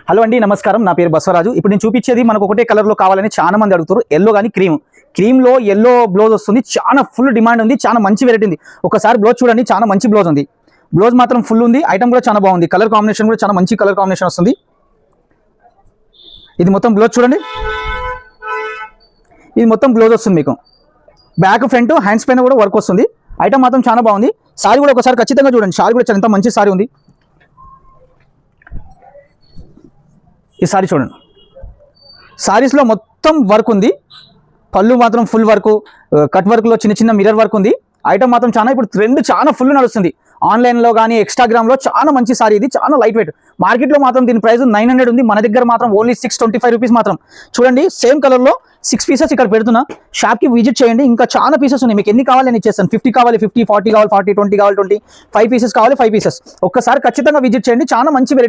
Hello అండి, నమస్కారం. నా పేరు బసవరాజు. ఇప్పుడు నేను చూపించేది మనకు ఒకటే కలర్లో కావాలని చాలా మంది అడుగుతారు. ఎల్లో కానీ క్రీమ్లో ఎల్లో బ్లౌజ్ వస్తుంది. చాలా ఫుల్ డిమాండ్ ఉంది. చాలా మంచి వెరైటీ ఉంది. ఒకసారి బ్లౌజ్ చూడండి, చాలా మంచి బ్లౌజ్ ఉంది. బ్లౌజ్ మాత్రం ఫుల్ ఉంది. ఐటమ్ కూడా చాలా బాగుంది. కలర్ కాంబినేషన్ కూడా చాలా మంచి కలర్ కాంబినేషన్ వస్తుంది. ఇది మొత్తం బ్లౌజ్ చూడండి. ఇది మొత్తం బ్లౌజ్ వస్తుంది. మీకు బ్యాక్ ఫ్రంట్ హ్యాండ్స్ పైన కూడా వర్క్ వస్తుంది. ఐటమ్ మాత్రం చాలా బాగుంది. సారీ కూడా ఒకసారి ఖచ్చితంగా చూడండి. సారీ కూడా ఎంత మంచి సారీ ఉంది. ఈ సారీ చూడండి. సారీస్లో మొత్తం వర్క్ ఉంది. పళ్ళు మాత్రం ఫుల్ వర్క్, కట్ వర్క్లో చిన్న చిన్న మిర్రర్ వర్క్ ఉంది. ఐటమ్ మాత్రం చాలా ఇప్పుడు ట్రెండ్ చాలా ఫుల్ నడుస్తుంది. ఆన్లైన్లో కానీ ఇన్స్టాగ్రామ్లో చాలా మంచి సారీ. ఇది చాలా లైట్ వెయిట్. మార్కెట్లో మాత్రం దీని ప్రైస్ 900 ఉంది. మన దగ్గర మాత్రం ఓన్లీ 625 రూపీస్ మాత్రం. చూడండి, సేమ్ కలర్లో 6 పీసెస్ ఇక్కడ పెడుతున్నా. షాప్కి విజిట్ చేయండి. ఇంకా చాలా పీసెస్ ఉన్నాయి. మీకు ఎన్ని కావాలి నేను ఇచ్చేస్తాను. 50 కావాలి 50, 40 కావాలి 40, 20 కావాలి 20, 5 పీసెస్ కావాలి 5 పీసెస్. ఒక్కసారి ఖచ్చితంగా విజిట్ చేయండి. చాలా మంచి వెరైటీ.